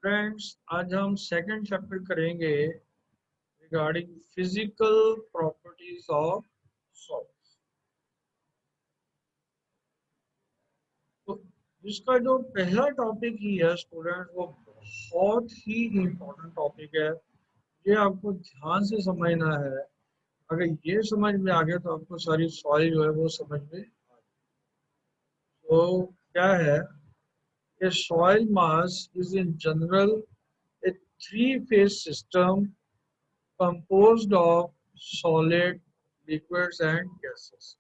Friends, आज हम second chapter करेंगे regarding physical properties of soil. तो इसका जो पहला टॉपिक ही है स्टूडेंट, वो बहुत ही इम्पोर्टेंट टॉपिक है। ये आपको ध्यान से समझना है। अगर ये समझ में आ गया तो आपको सारी सॉइल जो है वो समझ में आ गई। तो क्या है, ये soil mass is in general a three-phase system composed of solid, liquids, and gases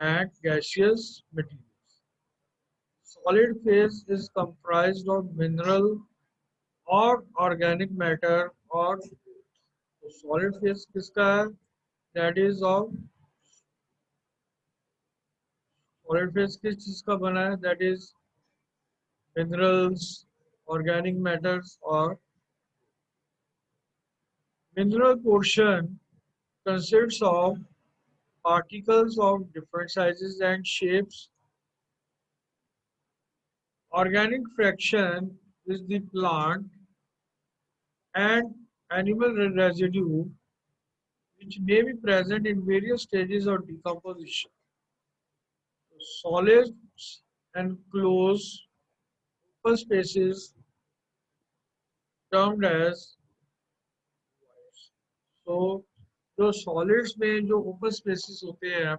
and gaseous materials. Solid phase is comprised of mineral or organic matter or तो solid phase किसका है? That is of solid phase किस चीज का बना है? That is minerals, organic matters or mineral portion consists of particles of different sizes and shapes. Organic fraction is the plant and animal residue which may be present in various stages of decomposition. Solids enclose open spaces termed as voids. So, जो solids में जो open spaces होते हैं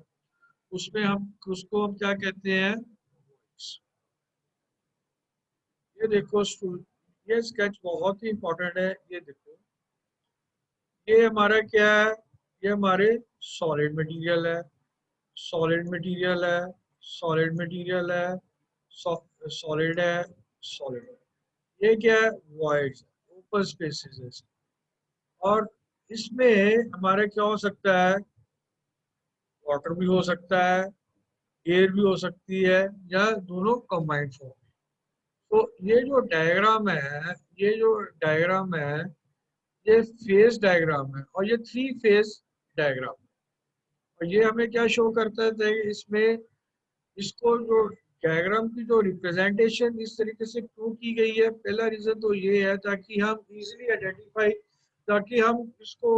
उसमें हम उसको हम क्या कहते हैं? voids. ये देखो ये स्केच बहुत ही इंपॉर्टेंट है। ये देखो, ये हमारा क्या है? ये हमारे सॉलिड मटेरियल है, सॉलिड मटेरियल है, सॉलिड मटेरियल है, सॉलिड है, सॉलिड है। ये क्या है? वॉइड्स, ओपन स्पेसेस है। और इसमें हमारे क्या हो सकता है? वाटर भी हो सकता है, एयर भी हो सकती है, या दोनों कंबाइंड फॉर्म। तो ये जो डायग्राम है, ये जो डायग्राम है, ये फेज डायग्राम है और ये थ्री फेज डायग्राम है। और ये हमें क्या शो करता है कि इसमें इसको जो डायग्राम की जो रिप्रेजेंटेशन इस तरीके से क्यों की गई है? पहला रीजन तो ये है ताकि हम इजीली आइडेंटिफाई, ताकि हम इसको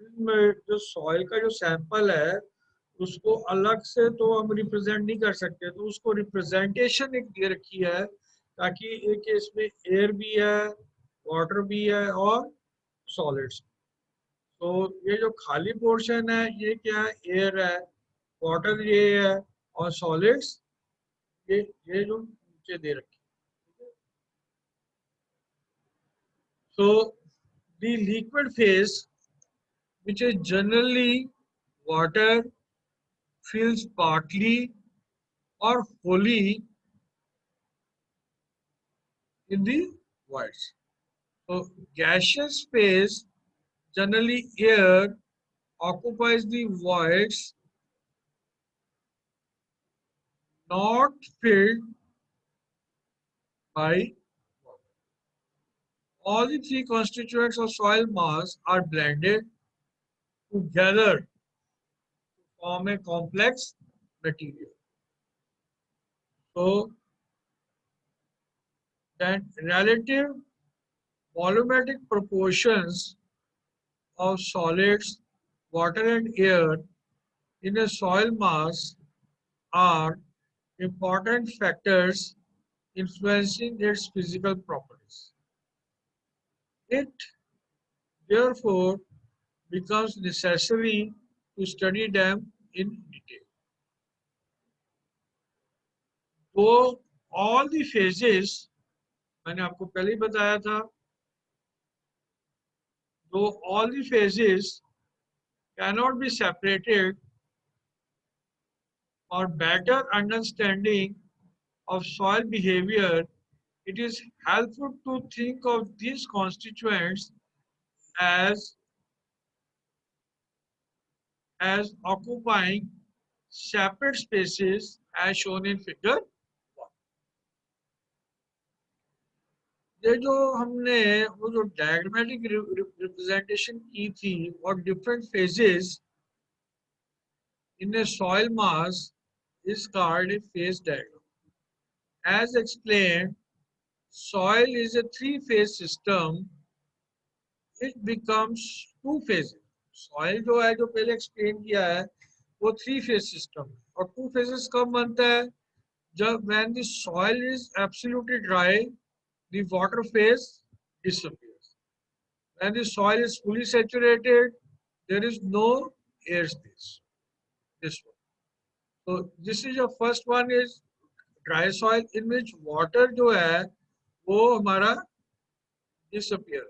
जो सॉइल का जो सैंपल है उसको अलग से तो हम रिप्रेजेंट नहीं कर सकते, तो उसको रिप्रेजेंटेशन एक दे रखी है ताकि एक इसमें एयर भी है, वाटर भी है और सॉलिड्स। तो ये जो खाली पोर्शन है ये क्या है? एयर है, वाटर ये है, और सॉलिड्स ये जो नीचे दे रखी है। So the liquid phase, which is generally water, fills partly or wholly in the voids. So gaseous phase, generally air, occupies the voids not filled by water. All the three constituents of soil mass are blended together to form a complex material. So then relative volumetric proportions of solids, water and air in a soil mass are important factors influencing its physical properties. It therefore becomes necessary to study them in detail. So all the phases, मैंने आपको पहले ही बताया था, though all the phases cannot be separated, for better understanding of soil behavior, it is helpful to think of these constituents as occupying separate spaces as shown in figure 1. ये जो हमने वो जो डायग्रामेटिक रिप्रेजेंटेशन की थी और different phases in A soil mass is called a phase diagram. As explained, soil is a three-phase system, it becomes two phases. Soil जो है जो पहले एक्सप्लेन किया है वो थ्री फेज सिस्टम है और टू फेजेस कब बनता है जब when the soil is absolutely dry the water phase disappears. When the soil is fully saturated there is no air space. This one. So this is your first one is dry soil in which water जो है वो हमारा disappear.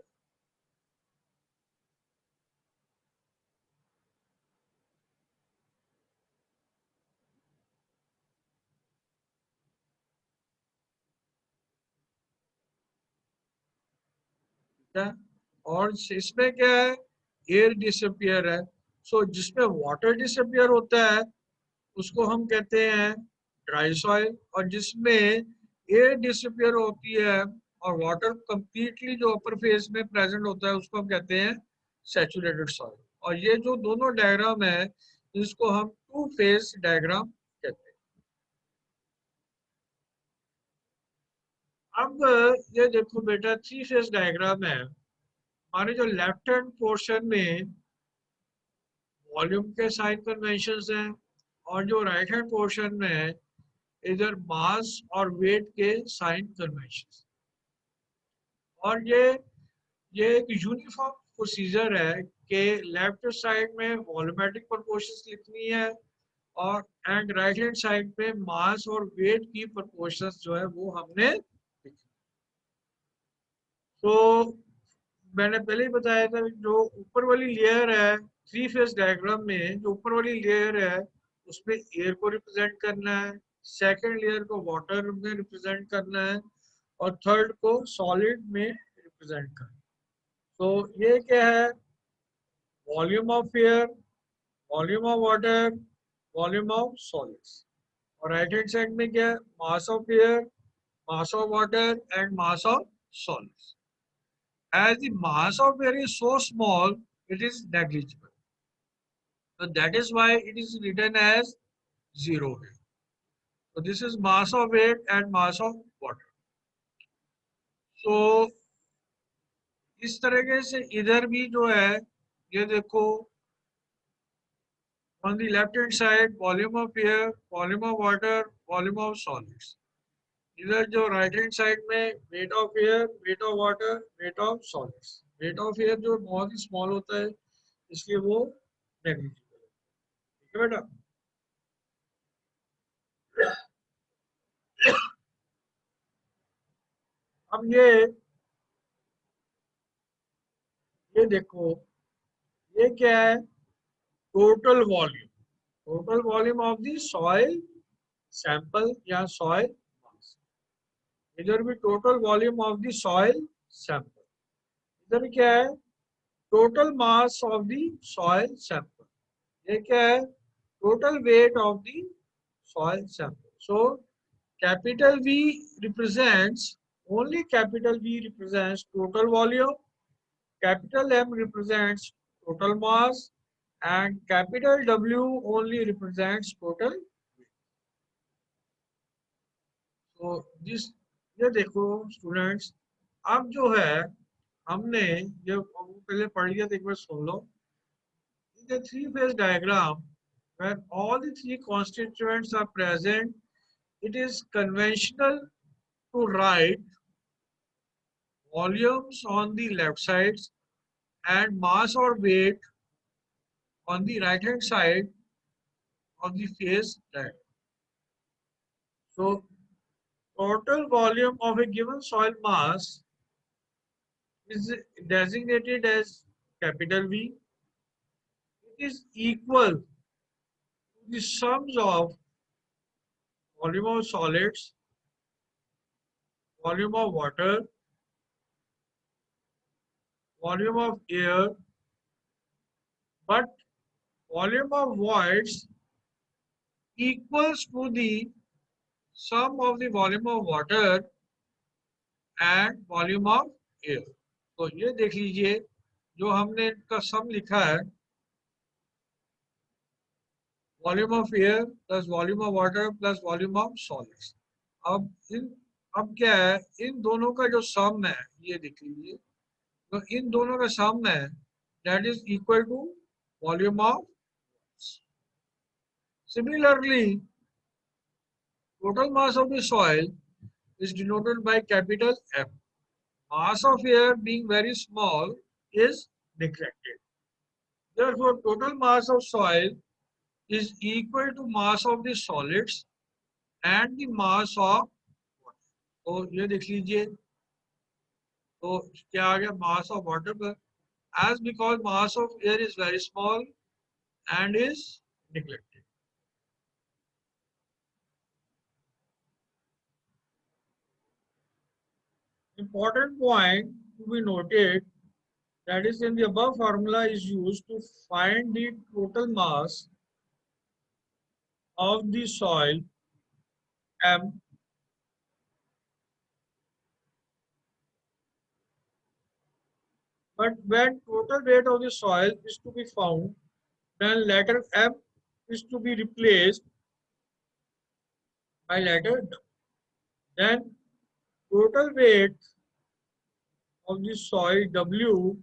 ठीक है और इसमें क्या है एयर डिसअपियर है सो जिसमें वाटर डिसअपियर होता है उसको हम कहते हैं ड्राई सॉइल और जिसमें एयर डिसअपियर होती है और वाटर कंप्लीटली जो अपर फेज में प्रेजेंट होता है उसको हम कहते हैं सैचुरेटेड सॉइल और ये जो दोनों डायग्राम है इसको हम टू फेज डायग्राम कहते हैं अब ये देखो बेटा थ्री फेज डायग्राम है हमारे जो लेफ्ट हैंड पोर्शन में वॉल्यूम के साइन कन्वेंशन हैं और जो राइट हैंड पोर्शन में है इधर मास और वेट के साइन कन्वेंशन और ये एक यूनिफॉर्म प्रोसीजर है कि लेफ्ट साइड में वॉल्यूमेट्रिक प्रोपोर्शंस लिखनी है और एंड राइट हैंड साइड पे मास और वेट की प्रोपोर्शंस जो है वो हमने लिखनी। तो मैंने पहले ही बताया था जो ऊपर वाली लेयर है थ्री फेज डायग्राम में जो ऊपर वाली लेयर है उसमें एयर को रिप्रेजेंट करना है सेकंड लेयर को वाटर में रिप्रेजेंट करना है और थर्ड को सॉलिड में रिप्रेजेंट करना है तो ये क्या है volume of air volume of water volume of solids और राइट हैंड साइड में क्या है mass of air mass of water and mass of solids. As the mass of air is so small, it is negligible. So that is why it is written as zero here. So this is mass of air and mass of water. So इस तरीके से इधर भी जो है ये देखो on the left hand side volume of air, volume of water, volume of solids. इधर जो राइट हैंड साइड में weight of air weight of water weight of solids weight of air जो बहुत ही स्मॉल होता है इसलिए वो नेग्लिजिबल है ठीक है बेटा अब ये देखो ये क्या है total volume of the soil sample या सॉइल मास इधर भी total volume of the soil sample इधर क्या है total mass of the soil sample ये क्या है total weight of the soil sample. So capital V represents only capital V represents total volume, capital M represents total mass, and capital W only represents total weight. So this ये देखो students अब जो है हमने ये पहले पढ़ लिया तो एक बार सुन लो in the three phase diagram where all the three constituents are present it is conventional to write volumes on the left sides and mass or weight on the right hand side of the phase diagram. So total volume of a given soil mass is designated as capital V. It is equal to the sums of volume of solids, volume of water, volume of air, but volume of voids equals to the sum of the volume of water and volume of air. तो ये देख लीजिए जो हमने इनका सम लिखा है volume of air plus volume of water plus volume of solids अब इन अब क्या है, इन दोनों का जो सम है ये देख लीजिए, तो इन दोनों का सम है that is equal to volume of. Similarly total mass of the soil is denoted by capital F. Mass of air being very small is neglected. Therefore, total mass of soil is equal to mass of the solids and the mass of water. तो ये देख लीजिए, तो क्या आ गया mass of water पर, as because mass of air is very small and is neglected. Important point to be noted, that is in the above formula is used to find the total mass of the soil M, but when total weight of the soil is to be found, then letter M is to be replaced by letter W. Then total weight of the soil W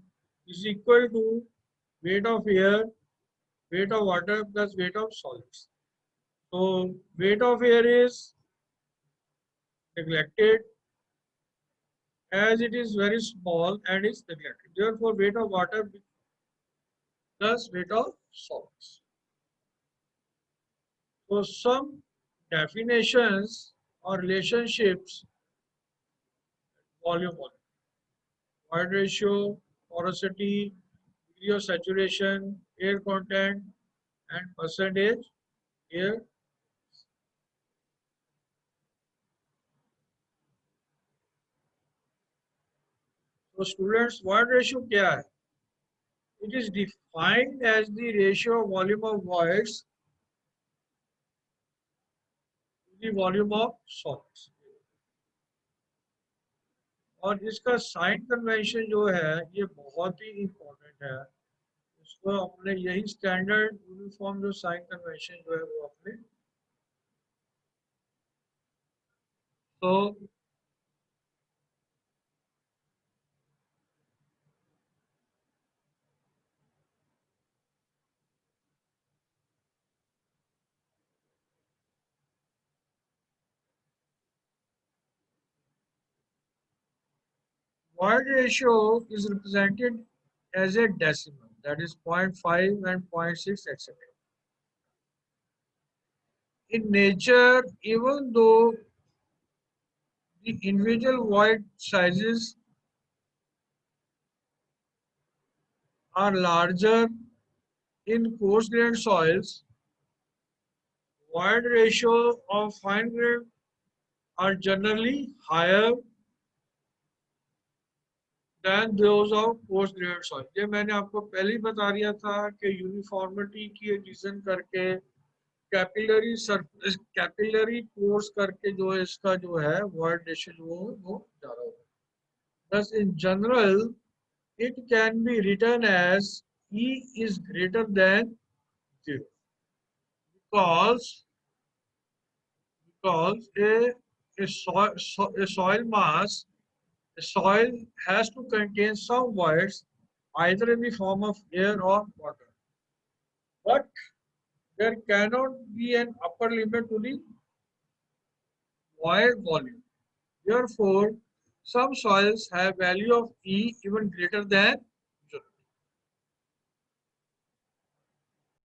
is equal to weight of air, weight of water plus weight of solids. So weight of air is neglected as it is very small and is neglected. Therefore, weight of water plus weight of solids. So some definitions or relationships: volume, void ratio, porosity, degree of saturation, air content, and percentage air. So students, void ratio क्या है? It is defined as the ratio of volume of voids to the volume of solids. और इसका sign convention जो है ये बहुत ही important है, इसको अपने यही स्टैंडर्ड यूनिफॉर्म जो साइन कन्वेंशन जो है वो अपने, तो void ratio is represented as a decimal, that is 0.5 and 0.6 etc. In nature, even though the individual void sizes are larger in coarse grained soils, void ratio of fine grained are generally higher than those of coarse grained soil. ये मैंने आपको पहले ही बता दिया था कि uniformity की reason करके कैपिलरी सरफेस, कैपिलरी कोर्स करके जो है इसका जो है void ratio जो वो ज्यादा होगा. Thus in general it can be written as E is greater than 0 because a soil mass, a soil has to contain some voids either in the form of air or water, but there cannot be an upper limit to the void volume. Therefore, some soils have value of E even greater than